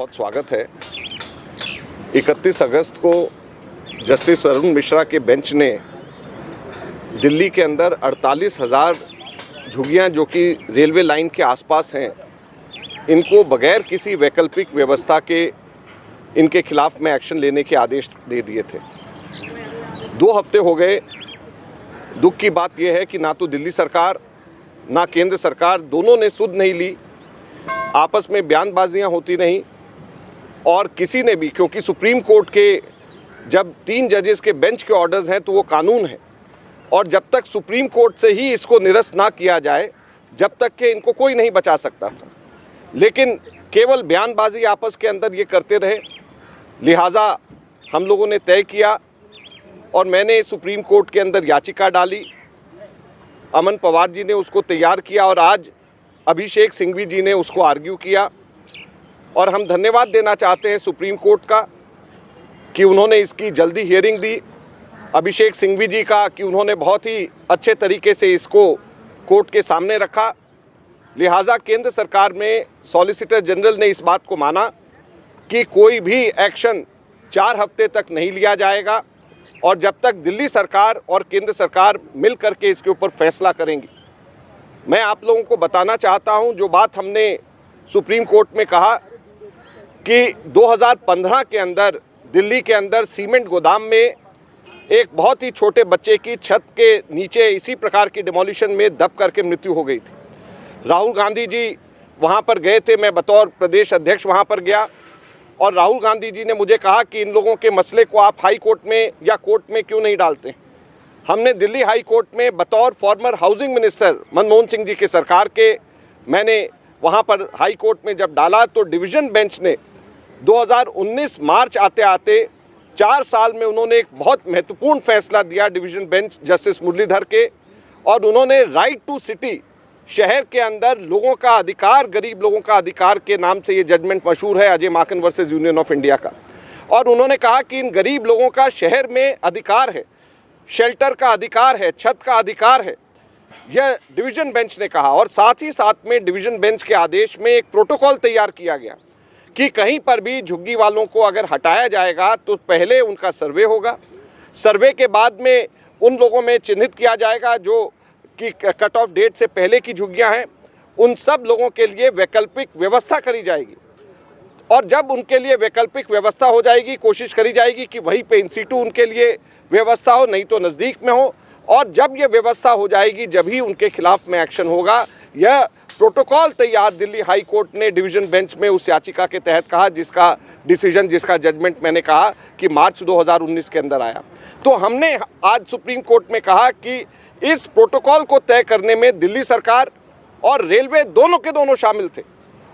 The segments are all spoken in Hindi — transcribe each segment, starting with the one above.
बहुत स्वागत है। 31 अगस्त को जस्टिस अरुण मिश्रा के बेंच ने दिल्ली के अंदर 48,000 झुग्गियाँ जो कि रेलवे लाइन के आसपास हैं, इनको बगैर किसी वैकल्पिक व्यवस्था के इनके खिलाफ में एक्शन लेने के आदेश दे दिए थे। 2 हफ्ते हो गए। दुख की बात यह है कि ना तो दिल्ली सरकार ना केंद्र सरकार दोनों ने सुध नहीं ली, आपस में बयानबाजियां होती रहीं और किसी ने भी, क्योंकि सुप्रीम कोर्ट के जब 3 जजेस के बेंच के ऑर्डर्स हैं तो वो कानून है और जब तक सुप्रीम कोर्ट से ही इसको निरस्त ना किया जाए जब तक कि इनको कोई नहीं बचा सकता था। लेकिन केवल बयानबाजी आपस के अंदर ये करते रहे, लिहाजा हम लोगों ने तय किया और मैंने सुप्रीम कोर्ट के अंदर याचिका डाली। अमन पवार जी ने उसको तैयार किया और आज अभिषेक सिंघवी जी ने उसको आर्ग्यू किया और हम धन्यवाद देना चाहते हैं सुप्रीम कोर्ट का कि उन्होंने इसकी जल्दी हियरिंग दी, अभिषेक सिंघवी जी का कि उन्होंने बहुत ही अच्छे तरीके से इसको कोर्ट के सामने रखा। लिहाजा केंद्र सरकार में सॉलिसिटर जनरल ने इस बात को माना कि कोई भी एक्शन 4 हफ्ते तक नहीं लिया जाएगा और जब तक दिल्ली सरकार और केंद्र सरकार मिल करके इसके ऊपर फैसला करेंगी। मैं आप लोगों को बताना चाहता हूं, जो बात हमने सुप्रीम कोर्ट में कहा कि 2015 के अंदर दिल्ली के अंदर सीमेंट गोदाम में एक बहुत ही छोटे बच्चे की छत के नीचे इसी प्रकार की डिमोलिशन में दब करके मृत्यु हो गई थी। राहुल गांधी जी वहां पर गए थे, मैं बतौर प्रदेश अध्यक्ष वहां पर गया और राहुल गांधी जी ने मुझे कहा कि इन लोगों के मसले को आप हाई कोर्ट में या कोर्ट में क्यों नहीं डालते। हमने दिल्ली हाई कोर्ट में बतौर former housing minister Manmohan Singh ji की सरकार के मैंने वहां पर हाई कोर्ट में जब डाला तो डिवीज़न बेंच ने 2019 मार्च आते आते 4 साल में उन्होंने एक बहुत महत्वपूर्ण फैसला दिया डिवीज़न बेंच जस्टिस मुरलीधर के, और उन्होंने राइट टू सिटी, शहर के अंदर लोगों का अधिकार, गरीब लोगों का अधिकार के नाम से ये जजमेंट मशहूर है Ajay Maken versus union of India का, और उन्होंने कहा कि इन गरीब लोगों का शहर में अधिकार है, शेल्टर का अधिकार है, छत का अधिकार है, यह डिवीज़न बेंच ने कहा। और साथ ही साथ में डिवीज़न बेंच के आदेश में एक प्रोटोकॉल तैयार किया गया कि कहीं पर भी झुग्गी वालों को अगर हटाया जाएगा तो पहले उनका सर्वे होगा, सर्वे के बाद में उन लोगों में चिन्हित किया जाएगा जो कि कट ऑफ डेट से पहले की झुग्गियां हैं, उन सब लोगों के लिए वैकल्पिक व्यवस्था करी जाएगी और जब उनके लिए वैकल्पिक व्यवस्था हो जाएगी कोशिश करी जाएगी कि वहीं पे इन सीटू उनके लिए व्यवस्था हो, नहीं तो नज़दीक में हो, और जब ये व्यवस्था हो जाएगी जब ही उनके खिलाफ में एक्शन होगा। यह प्रोटोकॉल तैयार दिल्ली हाई कोर्ट ने डिवीज़न बेंच में उस याचिका के तहत कहा जिसका डिसीजन, जिसका जजमेंट मैंने कहा कि मार्च 2019 के अंदर आया। तो हमने आज सुप्रीम कोर्ट में कहा कि इस प्रोटोकॉल को तय करने में दिल्ली सरकार और रेलवे दोनों के दोनों शामिल थे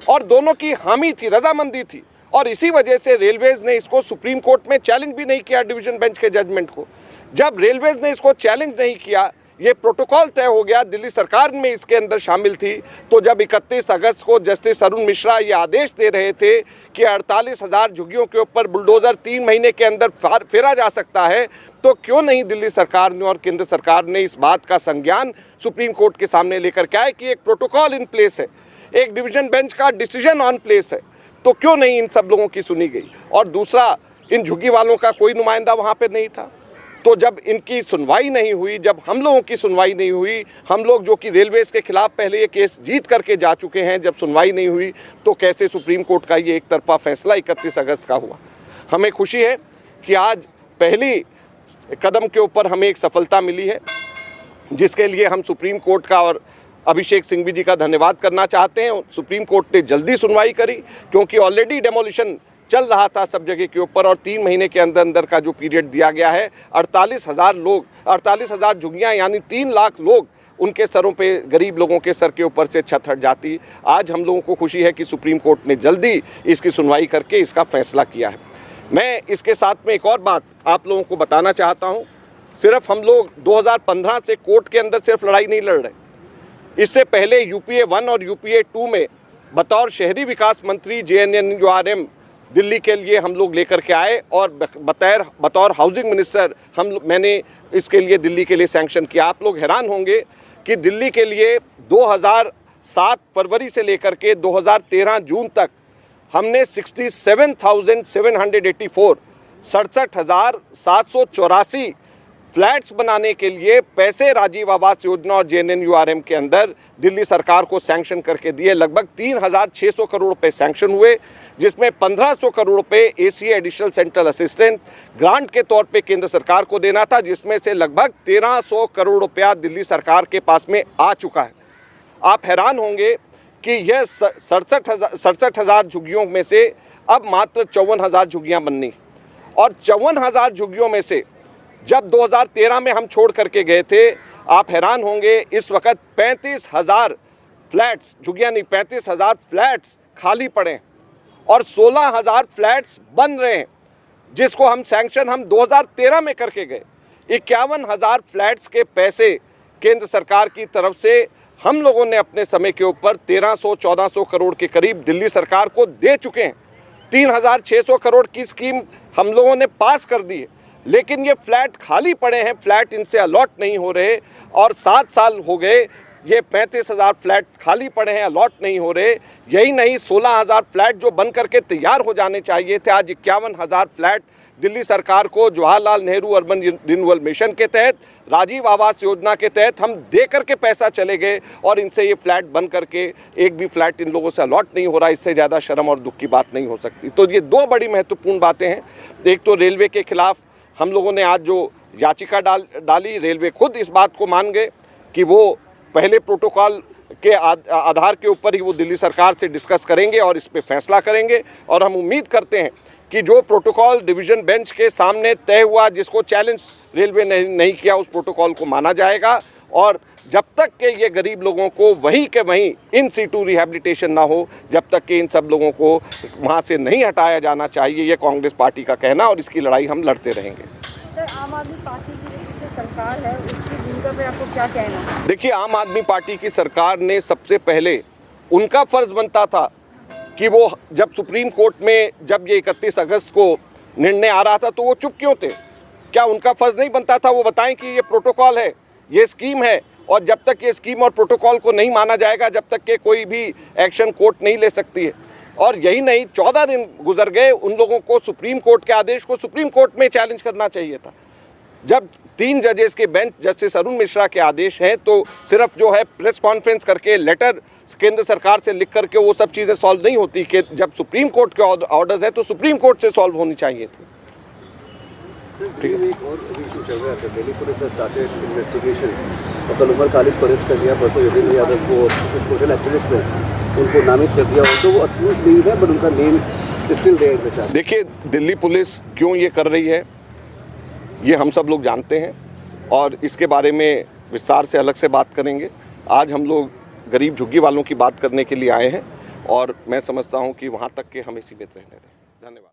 और दोनों की हामी थी, रजामंदी थी, और इसी वजह से रेलवेज़ ने इसको सुप्रीम कोर्ट में चैलेंज भी नहीं किया डिवीज़न बेंच के जजमेंट को। जब रेलवेज़ ने इसको चैलेंज नहीं किया, ये प्रोटोकॉल तय हो गया, दिल्ली सरकार में इसके अंदर शामिल थी, तो जब 31 अगस्त को जस्टिस अरुण मिश्रा ये आदेश दे रहे थे कि 48,000 झुग्गियों के ऊपर बुलडोज़र 3 महीने के अंदर फेरा जा सकता है, तो क्यों नहीं दिल्ली सरकार ने और केंद्र सरकार ने इस बात का संज्ञान सुप्रीम कोर्ट के सामने लेकर के आए कि एक प्रोटोकॉल इन प्लेस है, एक डिवीज़न बेंच का डिसीजन ऑन प्लेस है, तो क्यों नहीं इन सब लोगों की सुनी गई। और दूसरा, इन झुग्गी वालों का कोई नुमाइंदा वहाँ पे नहीं था, तो जब इनकी सुनवाई नहीं हुई, जब हम लोगों की सुनवाई नहीं हुई, हम लोग जो कि रेलवेज़ के खिलाफ पहले ये केस जीत करके जा चुके हैं, जब सुनवाई नहीं हुई तो कैसे सुप्रीम कोर्ट का ये एक तरफा फैसला 31 अगस्त का हुआ। हमें खुशी है कि आज पहली कदम के ऊपर हमें एक सफलता मिली है, जिसके लिए हम सुप्रीम कोर्ट का और अभिषेक सिंघवी जी का धन्यवाद करना चाहते हैं। सुप्रीम कोर्ट ने जल्दी सुनवाई करी क्योंकि ऑलरेडी डेमोलिशन चल रहा था सब जगह के ऊपर और 3 महीने के अंदर अंदर का जो पीरियड दिया गया है, 48,000 लोग, 48,000 झुग्गियाँ यानी 3 लाख लोग, उनके सरों पे, गरीब लोगों के सर के ऊपर से छत हट जाती। आज हम लोगों को खुशी है कि सुप्रीम कोर्ट ने जल्दी इसकी सुनवाई करके इसका फैसला किया है। मैं इसके साथ में एक और बात आप लोगों को बताना चाहता हूँ। सिर्फ हम लोग 2015 से कोर्ट के अंदर सिर्फ लड़ाई नहीं लड़ रहे, इससे पहले यूपीए 1 और यूपीए 2 में बतौर शहरी विकास मंत्री JNNURM दिल्ली के लिए हम लोग लेकर के आए और बतौर हाउसिंग मिनिस्टर मैंने इसके लिए दिल्ली के लिए सैंक्शन किया। आप लोग हैरान होंगे कि दिल्ली के लिए 2007 फरवरी से लेकर के 2013 जून तक हमने 67,784 67,784 फ्लैट्स बनाने के लिए पैसे राजीव आवास योजना और JNNURM के अंदर दिल्ली सरकार को सैंक्शन करके दिए। लगभग 3,600 करोड़ रुपए सैंक्शन हुए, जिसमें 1,500 करोड़ रुपए ACA additional central assistant grant के तौर पे केंद्र सरकार को देना था, जिसमें से लगभग 1,300 करोड़ रुपया दिल्ली सरकार के पास में आ चुका है। आप हैरान होंगे कि यह 67,000 झुग्गियों में से अब मात्र 54,000 झुग्गियाँ बननी, और 54,000 झुग्गियों में से जब 2013 में हम छोड़ करके गए थे, आप हैरान होंगे इस वक्त 35,000 फ्लैट्स, झुग्गियाँ नहीं, 35,000 फ्लैट्स खाली पड़े और 16,000 फ्लैट्स बन रहे हैं, जिसको हम सैंक्शन 2013 में करके गए। 51,000 फ्लैट्स के पैसे केंद्र सरकार की तरफ से हम लोगों ने अपने समय के ऊपर 1,300-1,400 करोड़ के करीब दिल्ली सरकार को दे चुके हैं। 3,600 करोड़ की स्कीम हम लोगों ने पास कर दी है, लेकिन ये फ्लैट खाली पड़े हैं, फ्लैट इनसे अलॉट नहीं हो रहे, और 7 साल हो गए ये 35,000 फ्लैट खाली पड़े हैं, अलॉट नहीं हो रहे। यही नहीं, 16,000 फ्लैट जो बन करके तैयार हो जाने चाहिए थे, आज 51,000 फ्लैट दिल्ली सरकार को Jawaharlal Nehru urban renewal mission के तहत, राजीव आवास योजना के तहत हम दे करके पैसा चले गए, और इनसे ये फ्लैट बन करके एक भी फ्लैट इन लोगों से अलॉट नहीं हो रहा। इससे ज़्यादा शर्म और दुख की बात नहीं हो सकती। तो ये दो बड़ी महत्वपूर्ण बातें हैं। एक तो रेलवे के खिलाफ हम लोगों ने आज जो याचिका डाली, रेलवे खुद इस बात को मान गए कि वो पहले प्रोटोकॉल के आधार के ऊपर ही वो दिल्ली सरकार से डिस्कस करेंगे और इस पे फैसला करेंगे। और हम उम्मीद करते हैं कि जो प्रोटोकॉल डिवीज़न बेंच के सामने तय हुआ, जिसको चैलेंज रेलवे ने नहीं किया, उस प्रोटोकॉल को माना जाएगा। और जब तक कि ये गरीब लोगों को वहीं के वहीं इन सीटू रिहैबिलिटेशन ना हो, जब तक कि इन सब लोगों को वहाँ से नहीं हटाया जाना चाहिए, ये कांग्रेस पार्टी का कहना, और इसकी लड़ाई हम लड़ते रहेंगे। सर, आम आदमी पार्टी की जो सरकार है उसकी भूमिका पे आपको क्या कहना है? देखिए, आम आदमी पार्टी की सरकार ने सबसे पहले, उनका फ़र्ज़ बनता था कि वो जब सुप्रीम कोर्ट में जब ये 31 अगस्त को निर्णय आ रहा था तो वो चुप क्यों थे? क्या उनका फ़र्ज़ नहीं बनता था वो बताएं कि ये प्रोटोकॉल है, ये स्कीम है, और जब तक ये स्कीम और प्रोटोकॉल को नहीं माना जाएगा, जब तक के कोई भी एक्शन कोर्ट नहीं ले सकती है। और यही नहीं, 14 दिन गुजर गए, उन लोगों को सुप्रीम कोर्ट के आदेश को सुप्रीम कोर्ट में चैलेंज करना चाहिए था। जब 3 जजेस के बेंच, जस्टिस अरुण मिश्रा के आदेश हैं, तो सिर्फ जो है प्रेस कॉन्फ्रेंस करके, लेटर केंद्र सरकार से लिख करके वो सब चीज़ें सॉल्व नहीं होती। कि जब सुप्रीम कोर्ट के ऑर्डर्स हैं तो सुप्रीम कोर्ट से सॉल्व होनी चाहिए थी। एक और इशू चल रहा है, दिल्ली पुलिस ने स्टार्टेड इन्वेस्टिगेशन, और कल उमर खालिद को अरेस्ट कर लिया, परसों योगेंद्र यादव को, सोशल एक्टिविस्ट हैं उनको नामित कर दिया। तो वो अक्यूज नहीं है, बट उनका नेम स्टिल देयर। देखिए, दिल्ली पुलिस क्यों ये कर रही है, ये हम सब लोग जानते हैं, और इसके बारे में विस्तार से अलग से बात करेंगे। आज हम लोग गरीब झुग्गी वालों की बात करने के लिए आए हैं, और मैं समझता हूँ कि वहाँ तक के हमें सीमित रहने दें। धन्यवाद।